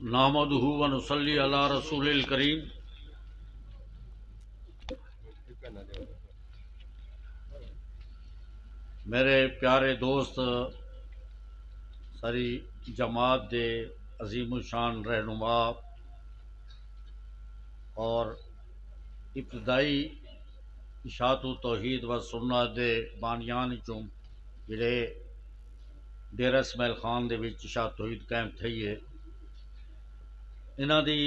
نحمدہ و نصلی علی رسول الکریم۔ میرے پیارے دوست، ساری جماعت دے عظیم الشان رہنما اور ابتدائی اشاعت و توحید و سنت دے بانیان چوں جڑے ڈیرہ اسماعیل خان دے وچ اشاعت توحید قائم تھئی ہے، انہاں دی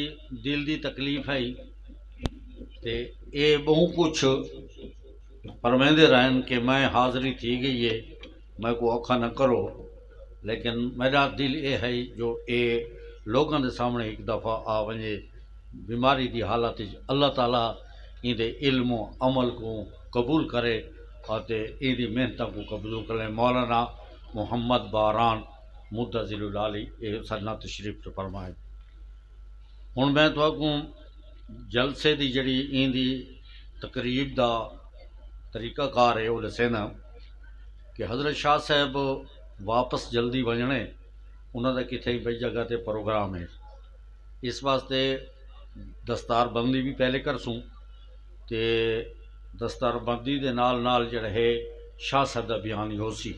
دل دی تکلیف ہے تے اے بہت کچھ فرمیندے رہن کہ میں حاضری تھی گئی ہے، میں کو اوکھا نہ کرو، لیکن میرا دل اے ہے جو اے لوگوں دے سامنے ایک دفعہ آ ونجے بیماری دی حالت اللہ تعالیٰ ان دے علم و عمل کو قبول کرے اور ان دی محنتوں کو قبول کرے۔ مولانا محمد باران مدظل العالی اے سرنا تشریف فرمائے۔ ہن میں تواکوں جلسے دی جڑی ان دی تقریب دا طریقہ کار ہے وہ دسینا کہ حضرت شاہ صاحب واپس جلدی ونجنے، انہوں دا کتھے بئی جگہ تے پروگرام ہے، اس واسطے دستار بندی بھی پہلے کرسوں تے دستار بندی دے نال نال جڑا ہے شاہ صاحب دا بیان ہی ہو سی۔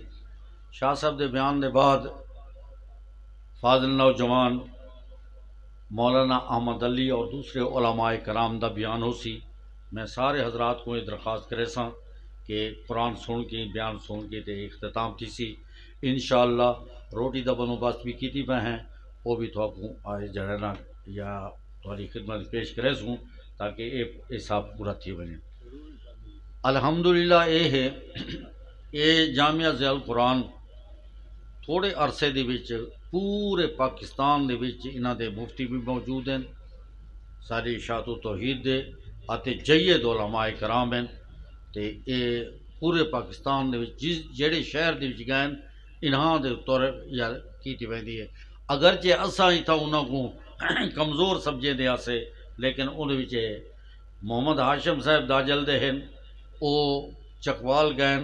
شاہ صاحب دے بیان دے بعد فاضل نوجوان مولانا احمد علی اور دوسرے علماء کرام دا بیان ہو سی۔ میں سارے حضرات کو یہ درخواست کرے ساں کہ قرآن سن کے بیان سن کے تے اختتام تھی سی۔ انشاءاللہ روٹی دا بندوبست بھی کیتی پہ ہیں، وہ بھی تھوکوں آئے جڑنا یا تھوڑی خدمت پیش کرے سوں تاکہ اے حساب پورا تھی بنے۔ الحمدللہ اے ہے اے جامعہ ضیاء القرآن تھوڑے عرصے دے وچ پورے پاکستان دے وچ انہاں دے مفتی بھی موجود ہیں، ساری اشاعت و توحید دے اتے جید علماء کرام ہیں تے اے پورے پاکستان دے وچ جڑے شہر دے وچ گئے انہاں دے طور یا کیتی ویندی ہے، اگرچہ اساں ہی تھا انہاں کو کمزور سمجھے دے آسے، لیکن ان وچ محمد ہاشم صاحب داجل دے ہیں، او چکوال گئے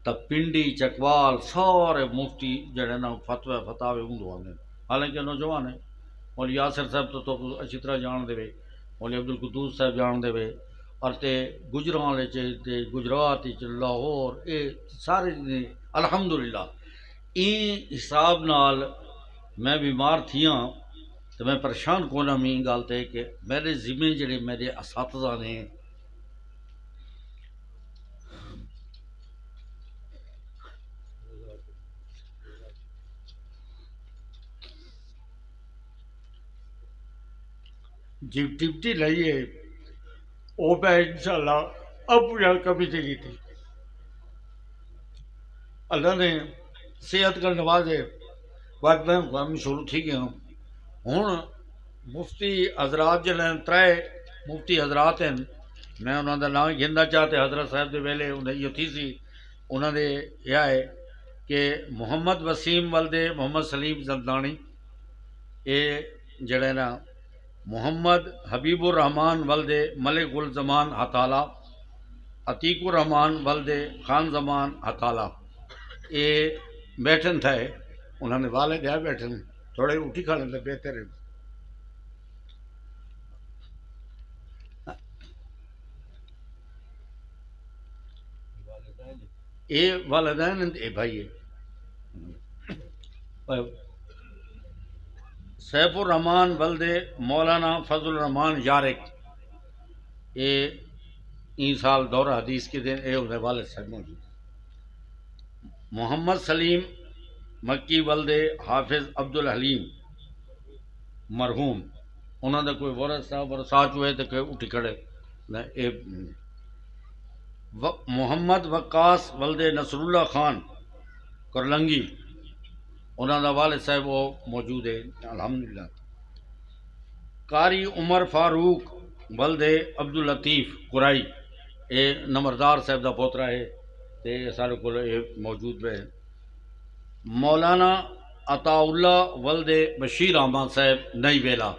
تا پنڈی چکوال سارے مفتی جڑے نا فتاوے اندو آنے، حالانکہ نوجوان ہیں۔ مولوی یاسر صاحب تو اچھی طرح جان دے وے، مولوی عبدالقدوس صاحب جان دے وے، اور تے گجران تے گجرات لاہور اے سارے الحمدللہ این حساب نال میں بیمار تھیاں تو میں پریشان کونا میں گل تے کہ میرے ذمے جڑے میرے اساتذہ نے جی ڈپٹی لئیے وہ میں انشاءاللہ اب پوری کمی چاہیے تھی، اللہ نے صحت کا نوازے بعد میں شروع تھی گیا ہوں۔ مفتی حضرات جڑے ترے مفتی حضرات ہیں، میں انہوں کا نام گھننا چاہتے حضرت صاحب دے ویلے انہیں یہ تھی سی، انہوں نے یہ ہے کہ محمد وسیم ولدے محمد سلیم زندانی، اے جڑے نا محمد حبیب الرحمان ولدے ملک الزمان ہتالا، عتیق الرحمان ولدے خان زمان ہتالا، اے بیٹھن تھے انہوں نے والے دیا بیٹھن تھوڑے اٹھی کھانے تھے بہتر ہے۔ اے والدین اے بھائی سیف الرحمان ولدے مولانا فضل الرحمان یارک، اے این سال دورہ حدیث کے دن اے انہیں والد صاحب موجود۔ محمد سلیم مکی ولدے حافظ عبدالحلیم مرحوم، انہوں نے کوئی ورث صاحب ورثات ہوئے تو کہ اٹھی کھڑے۔ محمد وقاص ولدے نصر اللہ خان کرلنگی، انہوں نے والد صاحب وہ موجود ہے الحمدللہ۔ قاری عمر فاروق ولدے عبداللطیف قرائی، اے نمبردار صاحب دا پوترا ہے تے سارے کو موجود ہے۔ مولانا عطا اللہ ولدے بشیر احمد صاحب نئی ویلا،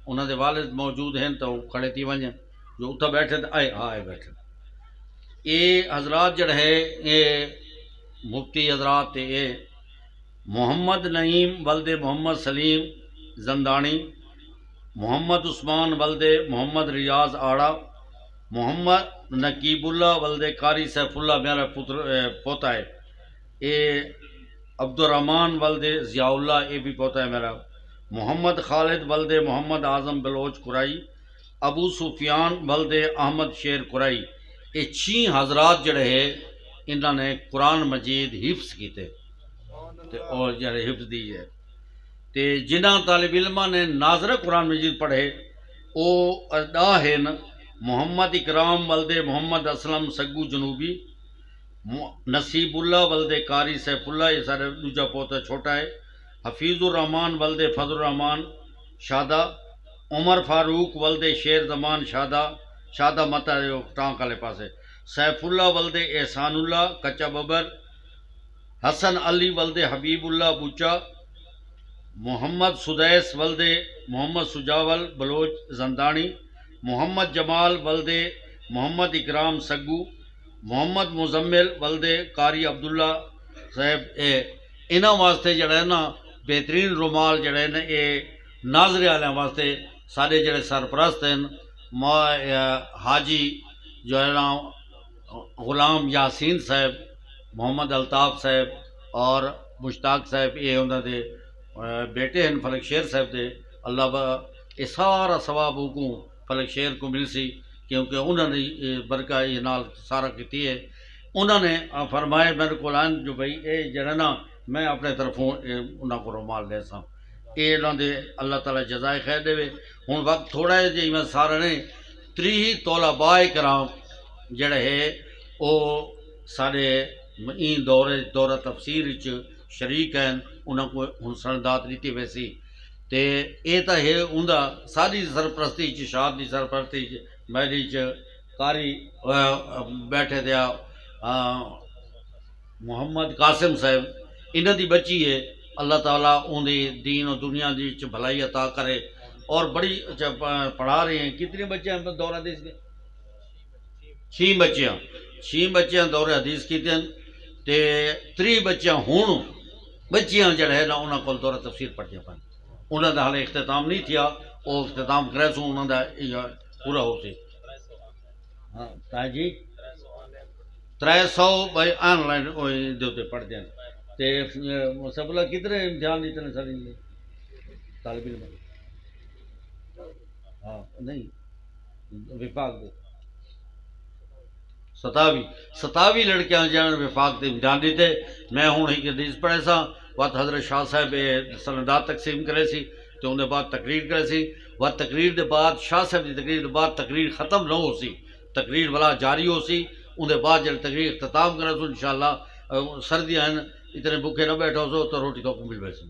انہوں نے والد موجود ہیں تو کھڑے تھی ونجن جو اتھا بیٹھے آئے آئے بیٹھے۔ اے حضرات جڑ ہے اے مفتی حضرات اے محمد نعیم ولدے محمد سلیم زندانی، محمد عثمان ولد محمد ریاض آڑا، محمد نقیب اللہ ولد قاری سیف اللہ میرا پوتا ہے، یہ عبد الرحمن ولد ضیاء اللہ یہ بھی پوتا ہے میرا، محمد خالد ولد محمد اعظم بلوچ قرائی، ابو سفیان ولد احمد شیر قرائی، یہ 6 حضرات جڑے ہیں انہوں نے قرآن مجید حفظ کیتے اور جڑے حفظ دی ہے تے جنہ طالب علماں نے ناظرہ قرآن مجید پڑھے او ادا ہیں محمد اکرام ولد محمد اسلم سگو جنوبی، نصیب اللہ ولد قاری سیف اللہ یہ سارے دوجا پوتا چھوٹا ہے، حفیظ الرحمان ولد فضل الرحمان شادہ، عمر فاروق ولد شیر زمان شادہ متا جو ٹانک والے پاسے، سیف اللہ ولد احسان اللہ کچا ببر، حسن علی ولد حبیب اللہ بوچا، محمد سدیس ولد محمد سجاول بلوچ زندانی، محمد جمال ولد محمد اکرام سگو، محمد مزمل ولد قاری عبداللہ صاحب انہاں واسطے جڑا ہے نا بہترین رومال جڑے ہیں یہ ناظرے والے واسطے سارے جڑے سرپرست ہیں حاجی جو ہے نا غلام یاسین صاحب، محمد الطاف صاحب اور مشتاق صاحب یہ انہوں دے بیٹے ہیں فلک شیر صاحب دے، اللہ یہ سارا ثواب کو فلک شیر کو مل سی کیونکہ انہوں نے برکہ یہ نال سارا کیتی ہے۔ انہوں نے فرمائے میرے کو آن جو بھائی اے جڑا نا میں اپنے طرفوں انہوں کو رومال لے سا یہ انہوں دے اللہ تعالیٰ جزائے خیر دے۔ ہوں وقت تھوڑا ہے جی میں سارا نے 30 طلباء کرام جڑے ہے وہ سارے این دورہ تفسیر شریک ہیں انہوں کو ہن سندات دیتی ویسی تے یہ تو ہے اندہ ساری سرپرستی شاد کی سرپرستی میری قاری بیٹھے دیا محمد قاسم صاحب انہوں دی بچی ہے، اللہ تعالیٰ اندھی دین و دنیا دی بھلائی عطا کرے اور بڑی پڑھا رہے ہیں۔ کتنے بچے ہیں دورہ حدیث کے؟ 6 بچیاں دورہ حدیث کیتے ہیں تے 3 بچیاں ہوں بچیاں جڑے ہیں نا انہوں کو دورہ تفسیر پڑھتے پائیں انہوں نے حال اختتام نہیں تھیا وہ اختتام کرے سو انہوں نے پورا ہو سی ہاں جی 300 بھائی آن لائن دیتے پڑھتے ہیں تے سب اللہ کتنے امتحان دیتے ہیں سر طالب علم ہاں نہیں وفاق دے 27 لڑکیاں جان وفاق دے امتحان دیتے میں ہوں ایک حدیث پڑھے سا وقت حضرت شاہ صاحب سندات تقسیم کرے سی تو انہیں بعد تقریر کرے سی وقت تقریر دے بعد شاہ صاحب دی تقریر دے بعد تقریر ختم نہ ہو سی تقریر والا جاری ہو سی انہیں بعد جب تقریر اختتام کرے سو انشاءاللہ سردیاں اتنے بھوکے نہ بیٹھو سو تو روٹی تو مل بیٹھ سی